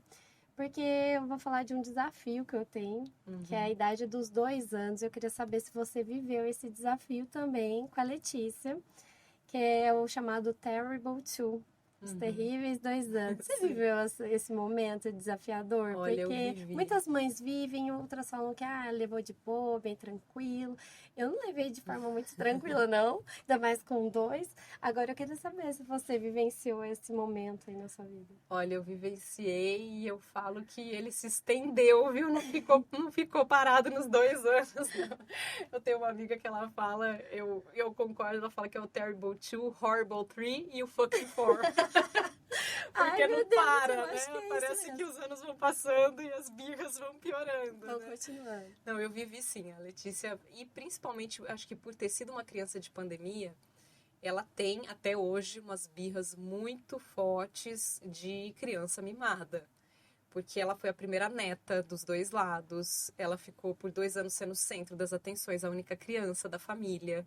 Porque eu vou falar de um desafio que eu tenho, que é a Uhum. idade dos 2 anos. Eu queria saber se você viveu esse desafio também com a Letícia, que é o chamado Terrible Two, os Uhum. terríveis 2 anos. Você Sim. viveu esse momento desafiador? Olha, eu Porque vivi. muitas mães vivem, outras falam que levou de boa, bem tranquilo. Eu não levei de forma muito tranquila, não, ainda mais com dois. Agora eu queria saber se você vivenciou esse momento aí na sua vida. Olha, eu vivenciei e eu falo que ele se estendeu, viu? Não ficou parado nos 2 anos, não. Eu tenho uma amiga que ela fala, eu concordo, ela fala que é o Terrible Two, Horrible Three e o Fucking Four. Ai, Porque não meu Deus, eu para, acho que né? é isso Parece que mesmo. os anos vão passando e as birras vão piorando, Vou né? continuando. Não, eu vivi sim, a Letícia, e principalmente, acho que por ter sido uma criança de pandemia, ela tem até hoje umas birras muito fortes de criança mimada. Porque ela foi a primeira neta dos dois lados. Ela ficou por 2 anos sendo o centro das atenções, a única criança da família.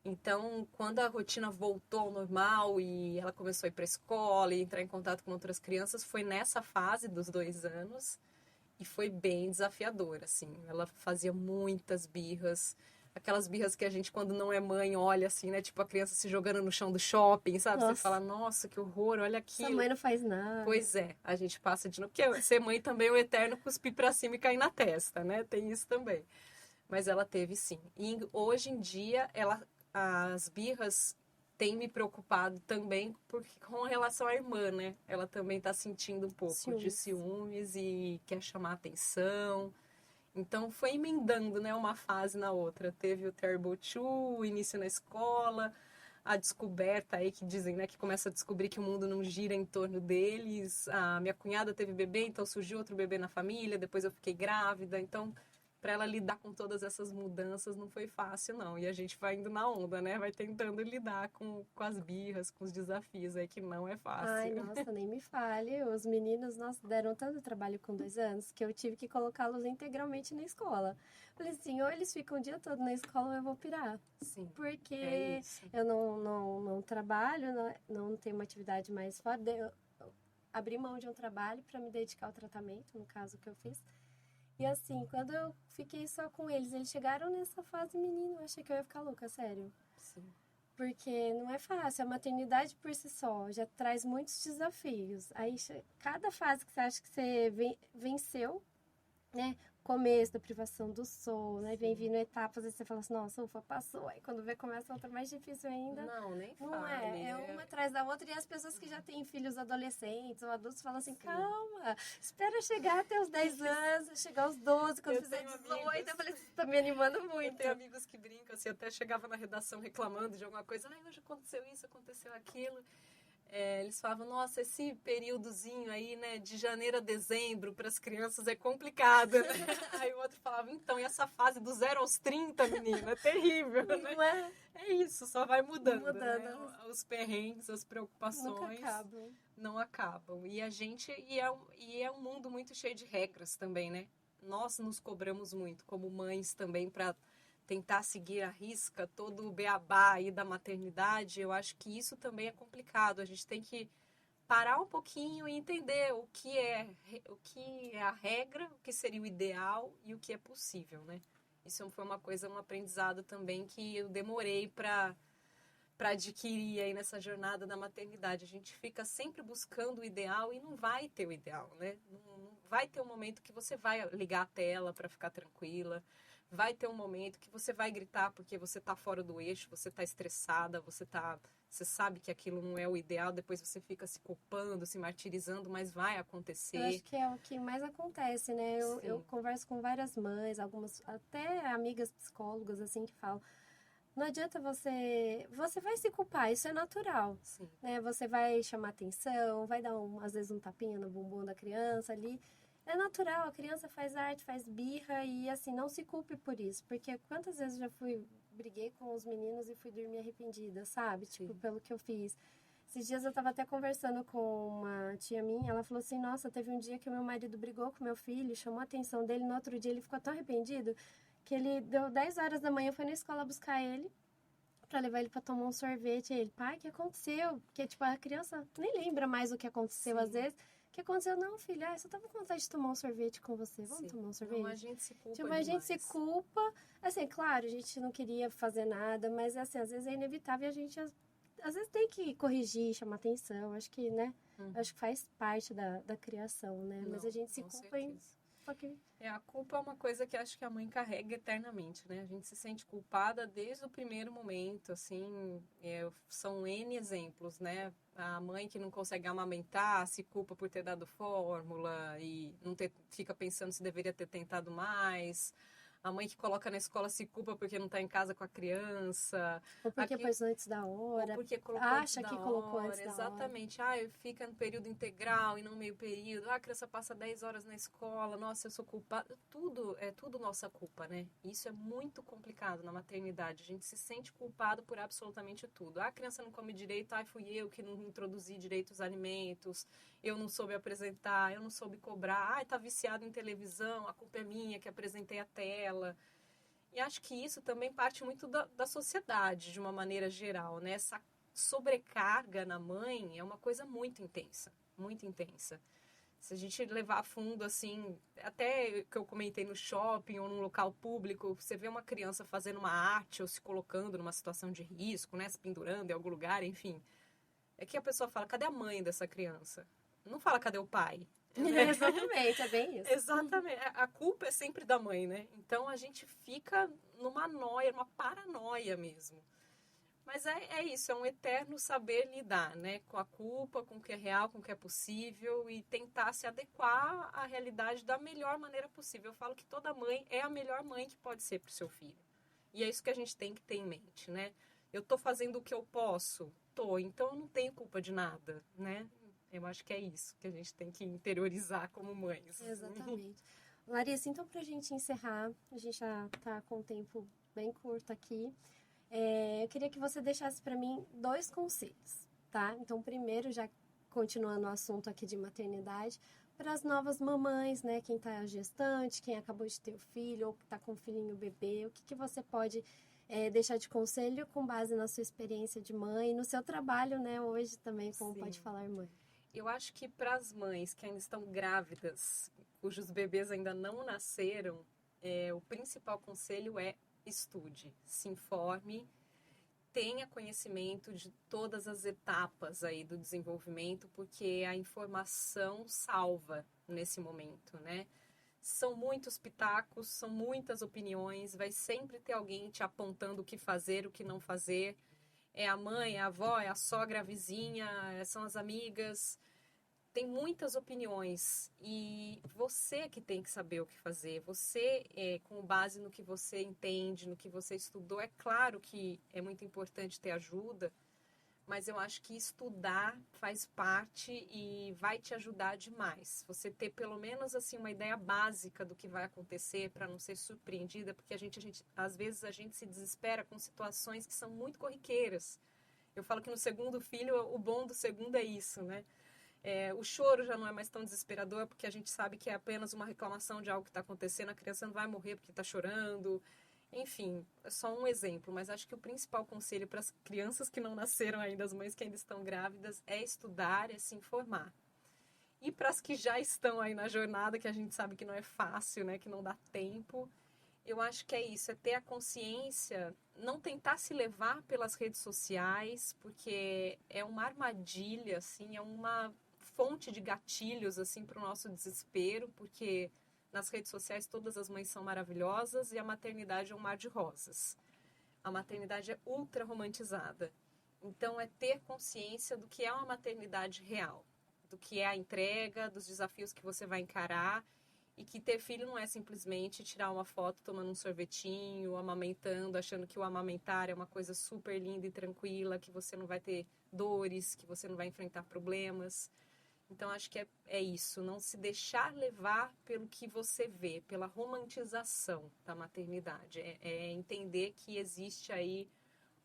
Então, quando a rotina voltou ao normal e ela começou a ir para a escola e entrar em contato com outras crianças, foi nessa fase dos 2 anos e foi bem desafiador, assim. Ela fazia muitas birras. aquelas birras que a gente, quando não é mãe, olha assim, né? Tipo a criança se jogando no chão do shopping, sabe? Nossa. Você fala, nossa, que horror, olha aquilo. Sua mãe não faz nada. Pois é, a gente passa de novo. Porque ser mãe também é o eterno cuspir pra cima e cair na testa, né? Tem isso também. Mas ela teve sim. E hoje em dia, as birras têm me preocupado também com relação à irmã, né? Ela também tá sentindo um pouco de ciúmes e quer chamar atenção. Então foi emendando, né, uma fase na outra. Teve o Terrible Two, o início na escola, a descoberta aí que dizem, né, que começa a descobrir que o mundo não gira em torno deles. A minha cunhada teve bebê, então surgiu outro bebê na família, depois eu fiquei grávida, então para ela lidar com todas essas mudanças não foi fácil, não. E a gente vai indo na onda, né? Vai tentando lidar com as birras, com os desafios aí, que não é fácil. Ai, nossa, nem me fale. Os meninos, nossa, deram tanto trabalho com 2 anos que eu tive que colocá-los integralmente na escola. Falei assim, ou eles ficam o dia todo na escola ou eu vou pirar. Sim, porque eu não trabalho, não tenho uma atividade mais fora. Eu abri mão de um trabalho para me dedicar ao tratamento, no caso que eu fiz. E assim, quando eu fiquei só com eles chegaram nessa fase menino, eu achei que eu ia ficar louca, sério. Sim. Porque não é fácil, a maternidade por si só já traz muitos desafios. Aí, cada fase que você acha que você venceu, né? Começo da privação do sono, né? Vem vindo etapas e você fala assim, nossa, ufa, passou. Aí quando vê, começa outra mais difícil ainda. Não, nem não fale. É uma atrás da outra. E as pessoas que já têm filhos adolescentes ou adultos falam assim, calma, espera chegar até os 10 anos, chegar aos 12, quando fizer 18. Eu falei, você tá me animando muito. Eu tenho amigos que brincam, assim, até chegava na redação reclamando de alguma coisa. Ai, hoje aconteceu isso, aconteceu aquilo. Eles falavam, nossa, esse períodozinho aí, né, de janeiro a dezembro para as crianças é complicado. Aí o outro falava, então, e essa fase do 0 aos 30, menina, é terrível, né? Não é? É isso, só vai mudando. Né? Os perrengues, as preocupações não acabam. E a gente, é um mundo muito cheio de regras também, né? Nós nos cobramos muito, como mães também, para tentar seguir à risca todo o beabá aí da maternidade. Eu acho que isso também é complicado. A gente tem que parar um pouquinho e entender o que é a regra, o que seria o ideal e o que é possível, né? Isso foi um aprendizado também que eu demorei para adquirir aí nessa jornada da maternidade. A gente fica sempre buscando o ideal e não vai ter o ideal, né? Não vai ter um momento que você vai ligar a tela para ficar tranquila. Vai ter um momento que você vai gritar porque você está fora do eixo, você está estressada, você sabe que aquilo não é o ideal, depois você fica se culpando, se martirizando, mas vai acontecer. Eu acho que é o que mais acontece, né? Eu converso com várias mães, algumas até amigas psicólogas, assim, que falam, não adianta você vai se culpar, isso é natural, né? Você vai chamar atenção, vai dar às vezes um tapinha no bumbum da criança ali. É natural, a criança faz arte, faz birra e assim, não se culpe por isso. Porque quantas vezes eu já briguei com os meninos e fui dormir arrependida, sabe? Tipo, pelo que eu fiz. Esses dias eu tava até conversando com uma tia minha, ela falou assim, nossa, teve um dia que o meu marido brigou com meu filho, chamou a atenção dele, no outro dia ele ficou tão arrependido que ele deu 10 horas da manhã, foi na escola buscar ele pra levar ele pra tomar um sorvete. E ele, pai, o que aconteceu? Porque, tipo, a criança nem lembra mais o que aconteceu às vezes. O que aconteceu? Não, filha, eu só tava com vontade de tomar um sorvete com você. Vamos tomar um sorvete? Não, a gente se culpa tipo, a gente se culpa. Assim, claro, a gente não queria fazer nada, mas assim, às vezes é inevitável e a gente às vezes tem que corrigir, chamar atenção. Acho que, né? Acho que faz parte da criação, né? Não, mas a gente se culpa em... A culpa é uma coisa que acho que a mãe carrega eternamente, né? A gente se sente culpada desde o primeiro momento, assim, são N exemplos, né? A mãe que não consegue amamentar se culpa por ter dado fórmula e fica pensando se deveria ter tentado mais. A mãe que coloca na escola se culpa porque não está em casa com a criança. Ou porque pôs antes da hora. Ou porque colocou acha antes que da colocou hora. antes da Exatamente. hora. Fica no período integral e não meio período. A criança passa 10 horas na escola. Nossa, eu sou culpada. É tudo nossa culpa, né? Isso é muito complicado na maternidade. A gente se sente culpado por absolutamente tudo. A criança não come direito. Fui eu que não introduzi direito os alimentos. Eu não soube apresentar. Eu não soube cobrar. Tá viciado em televisão. A culpa é minha que apresentei a tela. E acho que isso também parte muito da sociedade, de uma maneira geral, né? Essa sobrecarga na mãe é uma coisa muito intensa, muito intensa. Se a gente levar a fundo, assim, até que eu comentei no shopping ou num local público, você vê uma criança fazendo uma arte ou se colocando numa situação de risco, né? Se pendurando em algum lugar, enfim. É que a pessoa fala, cadê a mãe dessa criança? Não fala, cadê o pai? Exatamente, é bem isso. Exatamente. A culpa é sempre da mãe, né? Então a gente fica numa noia, numa paranoia mesmo. Mas é isso, é um eterno saber lidar, né? Com a culpa, com o que é real, com o que é possível e tentar se adequar à realidade da melhor maneira possível. Eu falo que toda mãe é a melhor mãe que pode ser para o seu filho. E é isso que a gente tem que ter em mente, né? Eu tô fazendo o que eu posso? Tô, então eu não tenho culpa de nada, né? Eu acho que é isso que a gente tem que interiorizar como mães. Exatamente. Larissa, então para a gente encerrar, a gente já está com o tempo bem curto aqui. Eu queria que você deixasse para mim 2 conselhos, tá? Então, primeiro, já continuando o assunto aqui de maternidade, para as novas mamães, né? Quem está gestante, quem acabou de ter o filho ou que está com o filhinho bebê, o que você pode deixar de conselho com base na sua experiência de mãe e no seu trabalho, né? Hoje também, como Sim. Pode Falar Mãe. Eu acho que para as mães que ainda estão grávidas, cujos bebês ainda não nasceram, o principal conselho é estude, se informe, tenha conhecimento de todas as etapas aí do desenvolvimento, porque a informação salva nesse momento, né? São muitos pitacos, são muitas opiniões, vai sempre ter alguém te apontando o que fazer, o que não fazer. É a mãe, é a avó, é a sogra, a vizinha, são as amigas. Tem muitas opiniões e você que tem que saber o que fazer. Você, com base no que você entende, no que você estudou, é claro que é muito importante ter ajuda, mas eu acho que estudar faz parte e vai te ajudar demais. Você ter pelo menos assim uma ideia básica do que vai acontecer para não ser surpreendida, porque às vezes a gente se desespera com situações que são muito corriqueiras. Eu falo que no segundo filho, o bom do segundo é isso, né? O choro já não é mais tão desesperador, porque a gente sabe que é apenas uma reclamação de algo que está acontecendo, a criança não vai morrer porque está chorando. Enfim, é só um exemplo, mas acho que o principal conselho para as crianças que não nasceram ainda, as mães que ainda estão grávidas, é estudar, é se informar. E para as que já estão aí na jornada, que a gente sabe que não é fácil, né, que não dá tempo, eu acho que é isso, é ter a consciência, não tentar se levar pelas redes sociais, porque é uma armadilha, assim, é uma fonte de gatilhos, assim, para o nosso desespero, porque nas redes sociais todas as mães são maravilhosas e a maternidade é um mar de rosas. A maternidade é ultra romantizada. Então, é ter consciência do que é uma maternidade real, do que é a entrega, dos desafios que você vai encarar e que ter filho não é simplesmente tirar uma foto tomando um sorvetinho, amamentando, achando que o amamentar é uma coisa super linda e tranquila, que você não vai ter dores, que você não vai enfrentar problemas. Então, acho que é isso, não se deixar levar pelo que você vê, pela romantização da maternidade. É entender que existe aí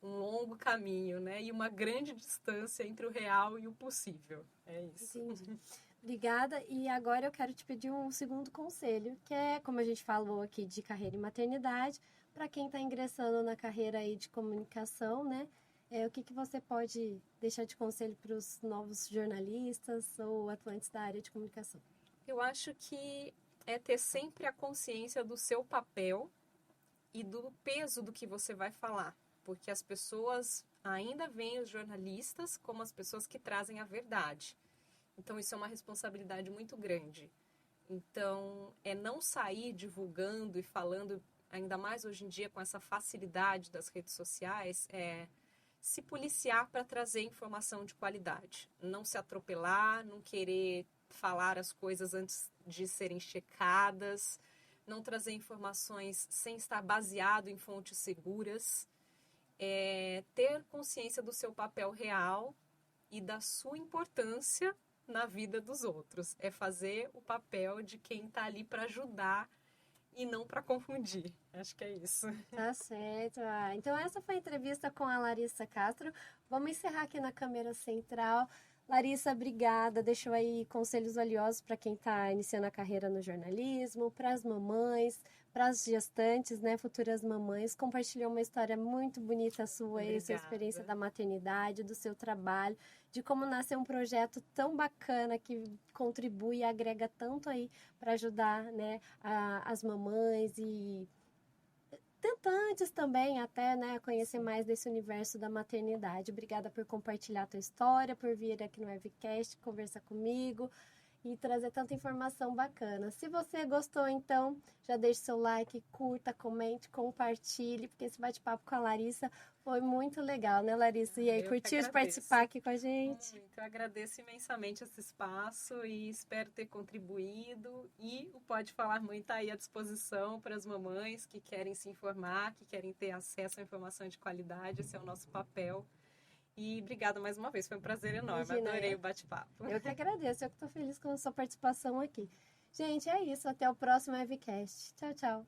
um longo caminho, né? E uma grande distância entre o real e o possível. É isso. Entendi. Obrigada. E agora eu quero te pedir um segundo conselho, que é, como a gente falou aqui, de carreira e maternidade, para quem está ingressando na carreira aí de comunicação, né? O que você pode deixar de conselho para os novos jornalistas ou atuantes da área de comunicação? Eu acho que é ter sempre a consciência do seu papel e do peso do que você vai falar, porque as pessoas ainda veem os jornalistas como as pessoas que trazem a verdade. Então, isso é uma responsabilidade muito grande. Então, é não sair divulgando e falando, ainda mais hoje em dia com essa facilidade das redes sociais, se policiar para trazer informação de qualidade. Não se atropelar, não querer falar as coisas antes de serem checadas, não trazer informações sem estar baseado em fontes seguras, ter consciência do seu papel real e da sua importância na vida dos outros. É fazer o papel de quem está ali para ajudar e não para confundir. Acho que é isso. Tá certo. Então essa foi a entrevista com a Larissa Castro. Vamos encerrar aqui na câmera central. Larissa, obrigada. Deixou aí conselhos valiosos para quem está iniciando a carreira no jornalismo, para as mamães, para as gestantes, né, futuras mamães. Compartilhou uma história muito bonita sua aí, sua experiência da maternidade, do seu trabalho, de como nasceu um projeto tão bacana que contribui e agrega tanto aí para ajudar, né, as mamães e tentantes também até, né, conhecer mais desse universo da maternidade. Obrigada por compartilhar a tua história, por vir aqui no Webcast conversar comigo e trazer tanta informação bacana. Se você gostou, então, já deixe seu like, curta, comente, compartilhe, porque esse bate-papo com a Larissa foi muito legal, né, Larissa? E aí, curtiu de participar aqui com a gente? Muito, eu agradeço imensamente esse espaço e espero ter contribuído. E o Pode Falar Mãe está aí à disposição para as mamães que querem se informar, que querem ter acesso à informação de qualidade. Esse é o nosso papel. E obrigada mais uma vez, foi um prazer enorme. Imagina, adorei o bate-papo. Eu que agradeço, eu que estou feliz com a sua participação aqui. Gente, é isso, até o próximo Webcast. Tchau, tchau.